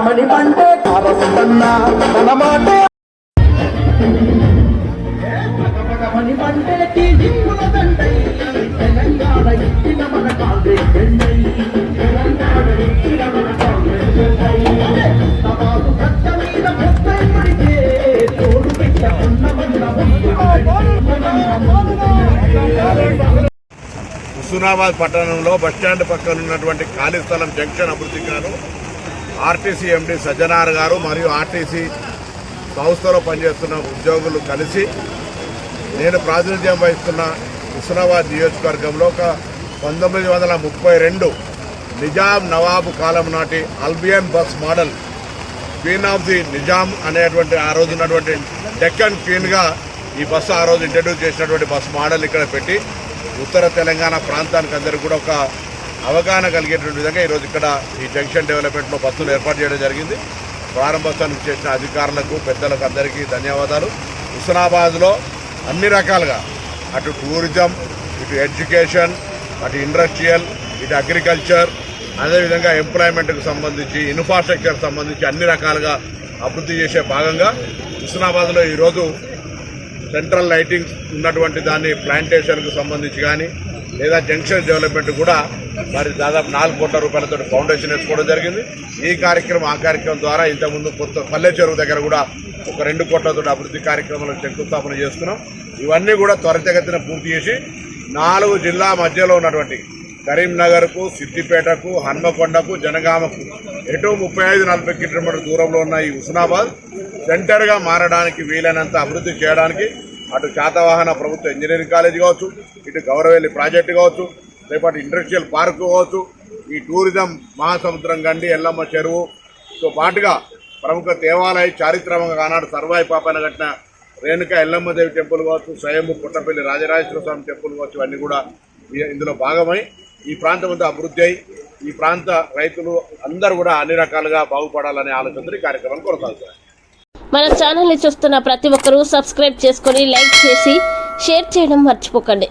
మణి పంటే కారస్తున్నా తన మాట మణి పంటే టీజింగుల దండై తెలంగాణ ఇచ్చిన మన కాంగ్రెస్ జెండై తెలంగాణ ఇచ్చిన మన కాంగ్రెస్ జెండై సమాజు కట్ట మీద ముప్పై పడితే తోడు పెట్టకున్న హుస్నాబాద్ పట్టణంలో బస్టాండ్ పక్కన ఉన్నటువంటి ఖాళీ స్థలం జంక్షన్ అభివృద్ధి గాను ఆర్టీసీ ఎండీ సజ్జనార్ గారు మరియు ఆర్టీసీ సంస్థలో పనిచేస్తున్న ఉద్యోగులు కలిసి నేను ప్రాతినిధ్యం వహిస్తున్న హుస్నాబాద్ నియోజకవర్గంలో ఒక 1932 నిజాం నవాబు కాలం నాటి Albion bus model queen of the Nizam అనేటువంటి ఆ రోజు ఉన్నటువంటి డెక్కన్ క్వీన్గా ఈ బస్సు ఆ రోజు ఇంట్రడ్యూస్ చేసినటువంటి బస్ మోడల్ ఇక్కడ పెట్టి ఉత్తర తెలంగాణ ప్రాంతానికి అందరికీ కూడా ఒక అవగాహన కలిగేటువంటి విధంగా ఈరోజు ఇక్కడ ఈ జంక్షన్ డెవలప్మెంట్లో బస్సులు ఏర్పాటు చేయడం జరిగింది. ప్రారంభోత్సవానికి చేసిన అధికారులకు పెద్దలకు అందరికీ ధన్యవాదాలు. హుస్నాబాద్లో అన్ని రకాలుగా అటు టూరిజం, ఇటు ఎడ్యుకేషన్, అటు ఇండస్ట్రియల్, ఇటు అగ్రికల్చర్, అదేవిధంగా ఎంప్లాయ్మెంట్కి సంబంధించి ఇన్ఫ్రాస్ట్రక్చర్ సంబంధించి అన్ని రకాలుగా అభివృద్ధి చేసే భాగంగా హుస్నాబాద్లో ఈరోజు సెంట్రల్ లైటింగ్స్ ఉన్నటువంటి దాన్ని ప్లాంటేషన్కు సంబంధించి కానీ లేదా జంక్షన్ డెవలప్మెంట్ కూడా మరి దాదాపు 4 కోట్ల రూపాయలతో ఫౌండేషన్ వేసుకోవడం జరిగింది. ఈ కార్యక్రమం ద్వారా ఇంతకుముందు కొత్త పల్లె చెరువు దగ్గర కూడా ఒక 2 కోట్లతో అభివృద్ధి కార్యక్రమాలకు శంకుస్థాపన చేస్తున్నాం. ఇవన్నీ కూడా త్వరితగతిన పూర్తి చేసి 4 జిల్లా మధ్యలో ఉన్నటువంటి కరీంనగర్కు, సిద్దిపేటకు, హన్మకొండకు, జనగామకు ఎటు 35-40 కిలోమీటర్ల దూరంలో ఉన్న ఈ హుస్నాబాద్ సెంటర్గా మారడానికి వీలైనంత అభివృద్ధి చేయడానికి అటు శాతవాహన ప్రభుత్వ ఇంజనీరింగ్ కాలేజీ కావచ్చు, ఇటు గౌరవెల్లి ప్రాజెక్టు కావచ్చు, రేపటి ఇండస్ట్రియల్ పార్కు కావచ్చు, ఈ టూరిజం మహాసముద్రం గండి ఎల్లమ్మ చెరువుతో పాటుగా ప్రముఖ దేవాలయ చారిత్రకంగా ఆనాడు సర్వాయి పాపన కట్టిన రేణుక ఎల్లమ్మదేవి టెంపుల్ కావచ్చు, స్వయంభూ పుట్టపల్లి రాజరాజేశ్వర స్వామి టెంపుల్ కావచ్చు, అన్నీ కూడా ఇందులో భాగమై ఈ ప్రాంతం అంతా అభివృద్ధి అయి ఈ ప్రాంత రైతులు అందరూ కూడా అన్ని రకాలుగా బాగుపడాలనే ఆలోచనతో ఈ కార్యక్రమం కొనసాగుతారు. మన ఛానల్ని చూస్తున్న ప్రతి ఒక్కరూ సబ్స్క్రైబ్ చేసుకొని లైక్ చేసి షేర్ చేయడం మర్చిపోకండి.